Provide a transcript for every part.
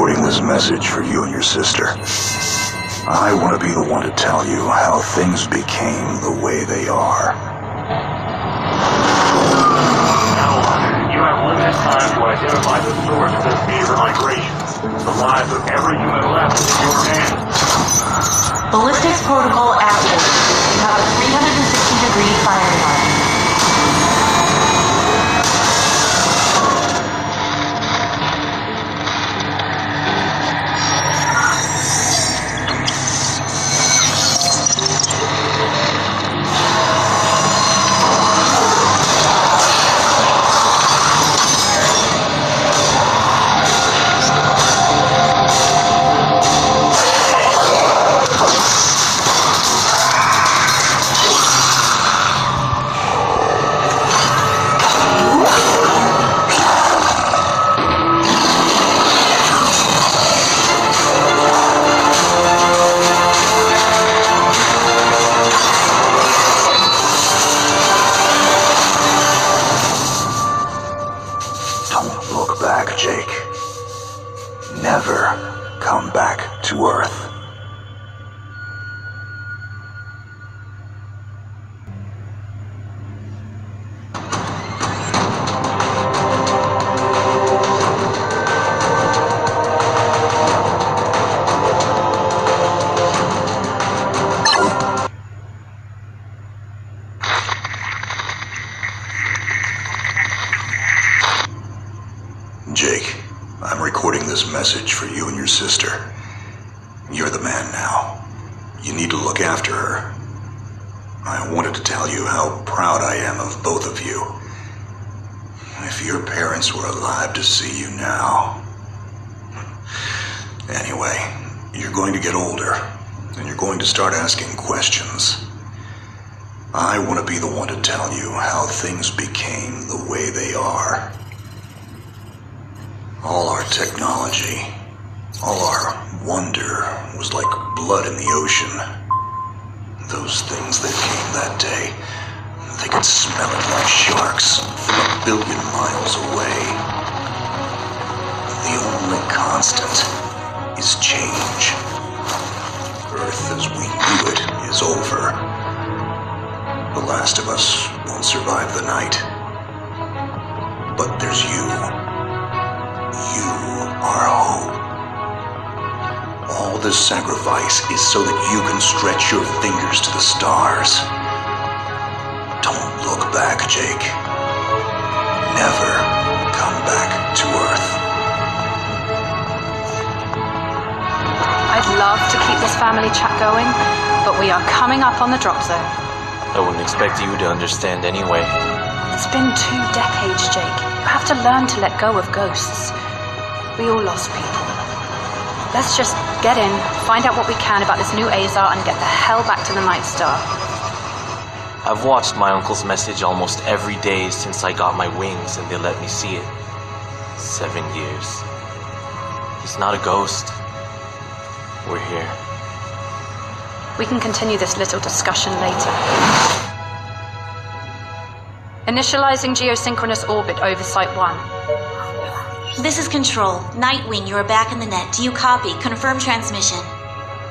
recording this message for you and your sister. I want to be the one to tell you how things became the way they are. Now, you have limited time to identify the source of this major migration. The lives of every human left is in your hands. Ballistics protocol active. You have a 360-degree firing line. Jake. Never come back to Earth. Jake, I'm recording this message for you and your sister. You're the man now. You need to look after her. I wanted to tell you how proud I am of both of you. If your parents were alive to see you now. Anyway, you're going to get older, and you're going to start asking questions. I want to be the one to tell you how things became the way they are. All our technology, all our wonder was like blood in the ocean. Those things that came that day, they could smell it like sharks from a billion miles away. The only constant is change. Earth as we knew it is over. The last of us won't survive the night. But there's you. You are hope. All this sacrifice is so that you can stretch your fingers to the stars. Don't look back, Jake. Never come back to Earth. I'd love to keep this family chat going, but we are coming up on the drop zone. I wouldn't expect you to understand anyway. It's been 2 decades, Jake. You have to learn to let go of ghosts. We all lost people. Let's just get in, find out what we can about this new Azar, and get the hell back to the Night Star. I've watched my uncle's message almost every day since I got my wings and they let me see it. 7 years. He's not a ghost. We're here. We can continue this little discussion later. Initializing geosynchronous orbit over Site 1. This is Control. Nightwing, you are back in the net. Do you copy? Confirm transmission.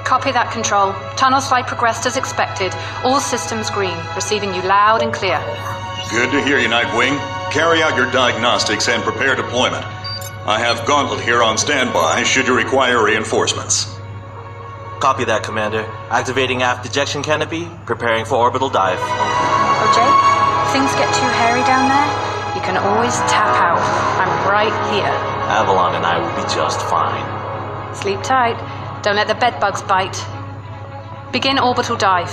Copy that, Control. Tunnel slide progressed as expected. All systems green. Receiving you loud and clear. Good to hear you, Nightwing. Carry out your diagnostics and prepare deployment. I have Gauntlet here on standby should you require reinforcements. Copy that, Commander. Activating aft ejection canopy, preparing for orbital dive. Oh, Jake, if things get too hairy down there, you can always tap out. I'm right here. Avalon and I will be just fine. Sleep tight. Don't let the bedbugs bite. Begin orbital dive.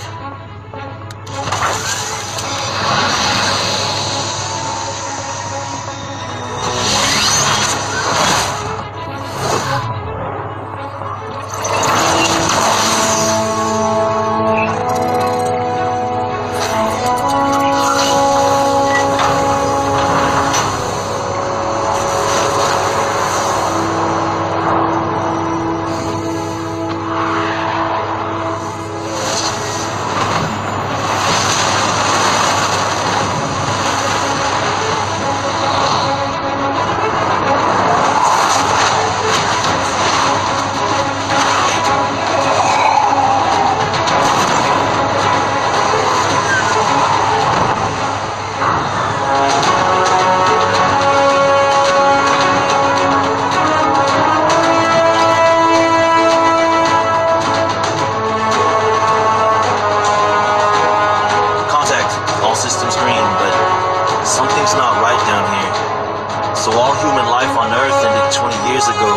all human life on Earth ended 20 years ago,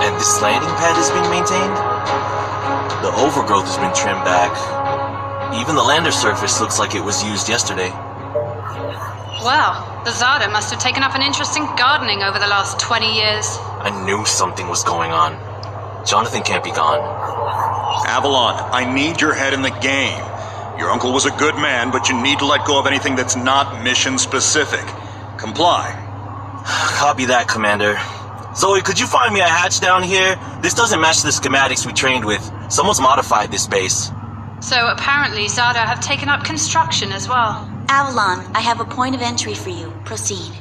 and this landing pad is being maintained? The overgrowth has been trimmed back. Even the lander surface looks like it was used yesterday. Well, the Zada must have taken up an interest in gardening over the last 20 years. I knew something was going on. Jonathan can't be gone. Avalon, I need your head in the game. Your uncle was a good man, but you need to let go of anything that's not mission-specific. Comply. Copy that, Commander. Zoe, could you find me a hatch down here? This doesn't match the schematics we trained with. Someone's modified this base. So apparently Zada have taken up construction as well. Avalon, I have a point of entry for you. Proceed.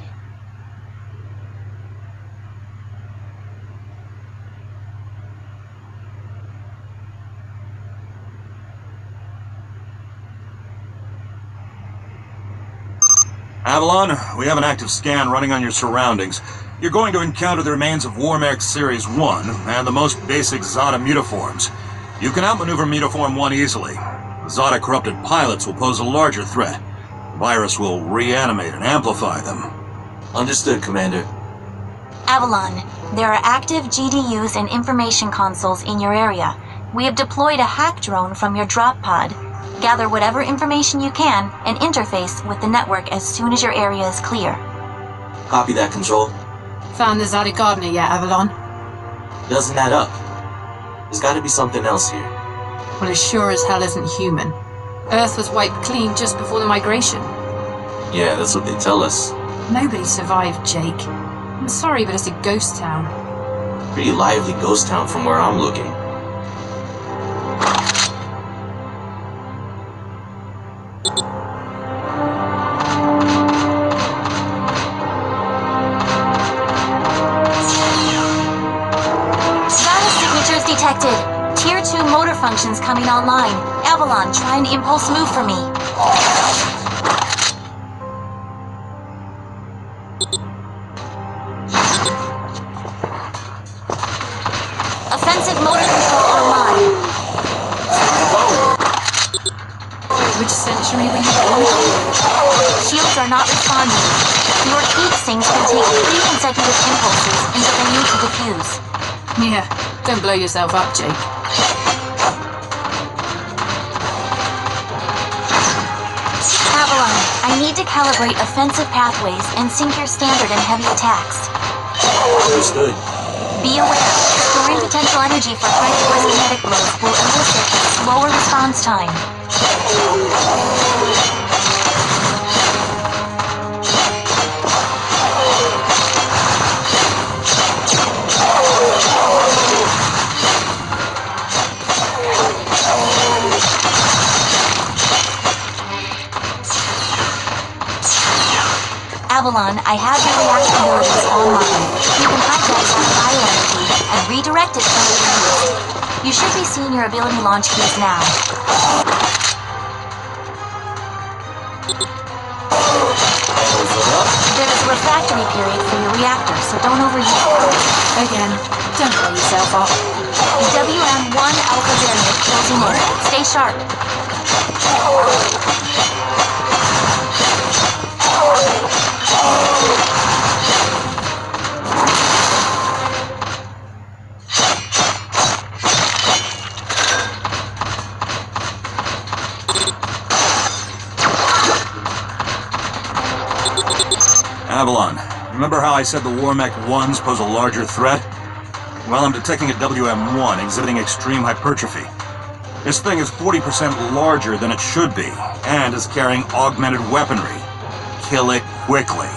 Avalon, we have an active scan running on your surroundings. You're going to encounter the remains of Warmech Series 1 and the most basic Zada mutaforms. You can outmaneuver Mutaform 1 easily. The Zada corrupted pilots will pose a larger threat. The virus will reanimate and amplify them. Understood, Commander. Avalon, there are active GDUs and information consoles in your area. We have deployed a hack drone from your drop pod. Gather whatever information you can and interface with the network as soon as your area is clear. Copy that, Control. Found the Zada gardener yet, Avalon? Doesn't add up. There's gotta be something else here. Well, it sure as hell isn't human. Earth was wiped clean just before the migration. Yeah, that's what they tell us. Nobody survived, Jake. I'm sorry, but it's a ghost town. Pretty lively ghost town from where I'm looking. Detected. Tier 2 motor functions coming online. Avalon, try an impulse move for me. Offensive motor control online. Which century were you born? Shields are not responding. Your heat sinks can take 3 consecutive impulses until they need to defuse. Yeah, don't blow yourself up, Jake. Avalon, I need to calibrate offensive pathways and sync your standard and heavy attacks. Understood. Be aware, storing potential energy for high-force kinetic blows will elicit a slower response time. Avalon, I have your reaction abilities online. You can hijack that bioenergy and redirect it for later use. You should be seeing your ability launch keys now. There is a refractory period for your reactor, so don't overuse it. Again, don't blow yourself up. WM1 Alpha variant closing in. Stay sharp. Avalon, remember how I said the Warmech 1s pose a larger threat? Well, I'm detecting a WM1 exhibiting extreme hypertrophy. This thing is 40% larger than it should be, and is carrying augmented weaponry. Kill it quickly.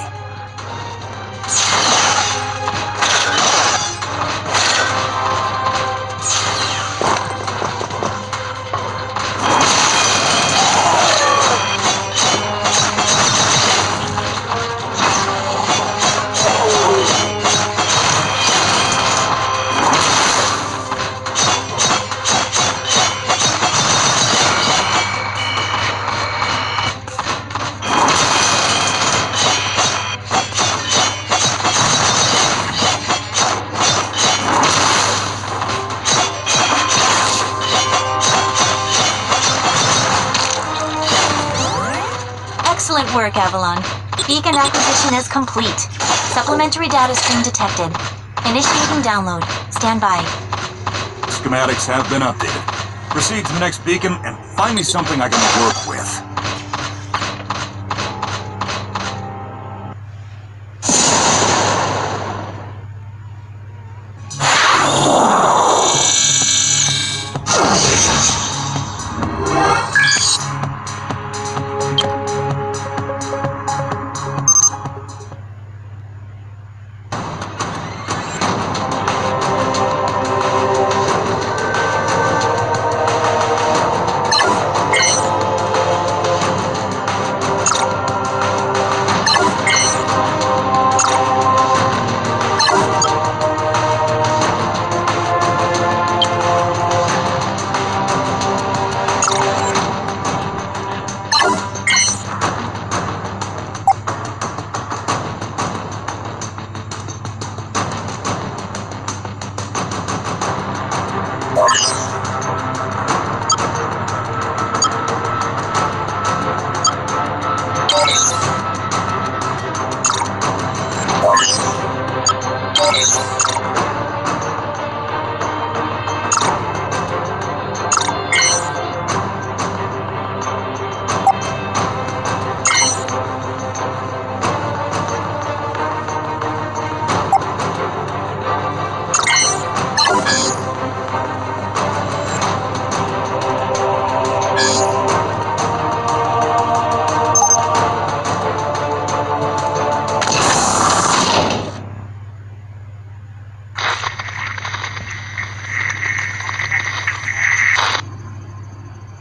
Excellent work, Avalon. Beacon acquisition is complete. Supplementary data stream detected. Initiating download. Stand by. Schematics have been updated. Proceed to the next beacon and find me something I can work with.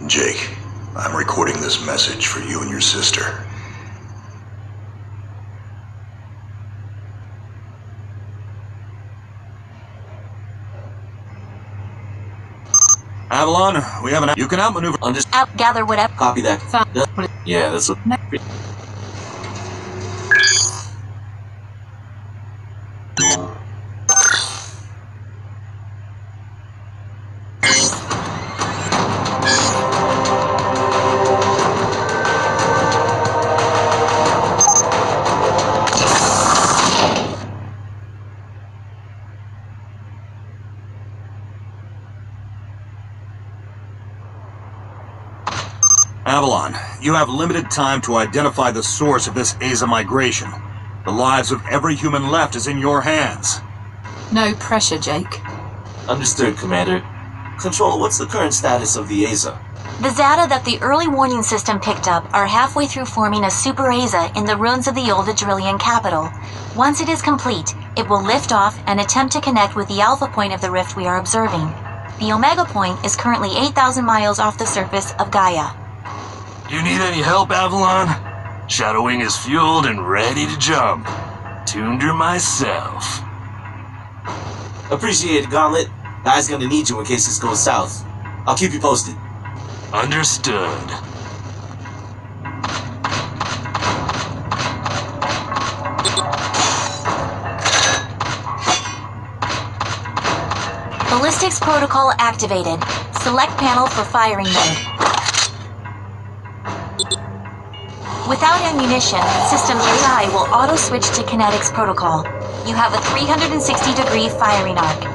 Jake, I'm recording this message for you and your sister. Avalon, we have an... You can outmaneuver... Gather whatever. Copy that. Yeah, that's what... Avalon, you have limited time to identify the source of this Aza migration. The lives of every human left is in your hands. No pressure, Jake. Understood, Commander. Control, what's the current status of the Aza? The Zata that the early warning system picked up are halfway through forming a super Aza in the ruins of the old Adrillian capital. Once it is complete, it will lift off and attempt to connect with the alpha point of the rift we are observing. The Omega point is currently 8,000 miles off the surface of Gaia. You need any help, Avalon? Shadowwing is fueled and ready to jump. Tuned her myself. Appreciate it, Gauntlet. Guy's gonna need you in case this goes south. I'll keep you posted. Understood. Ballistics protocol activated. Select panel for firing mode. Without ammunition, System AI will auto-switch to kinetics protocol. You have a 360-degree firing arc.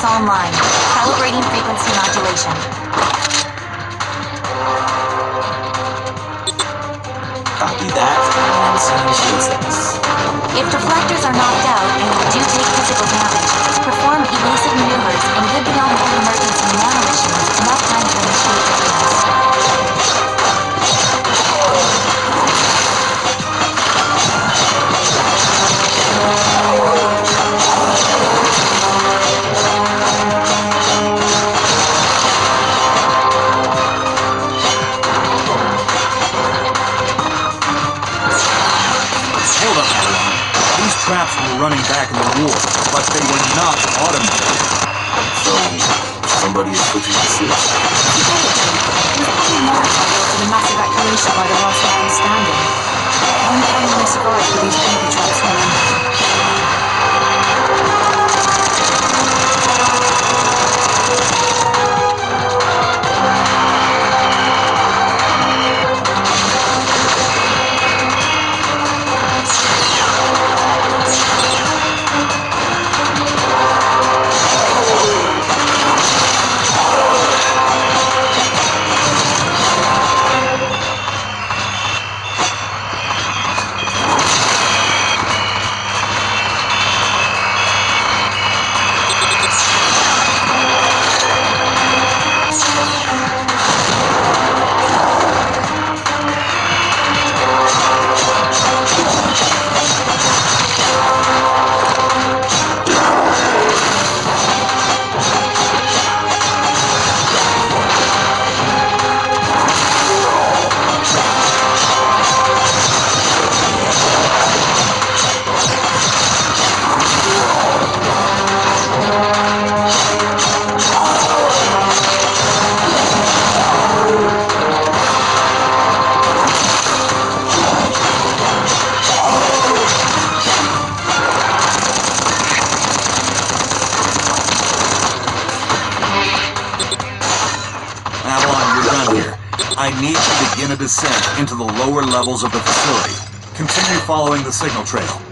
Online. Calibrating frequency modulation. Copy that, and send shields. If deflectors are knocked out and you do take physical damage, perform evasive maneuvers and give the on-board emergency nanomachines enough time to initiate repairs. Hold up, Avalon. These traps were running back in the war, but they were not automated. So, somebody is pushing the switch. There's probably more trouble to the mass evacuation by the last man standing. One can only survive with these baby traps running. I need to begin a descent into the lower levels of the facility. Continue following the signal trail.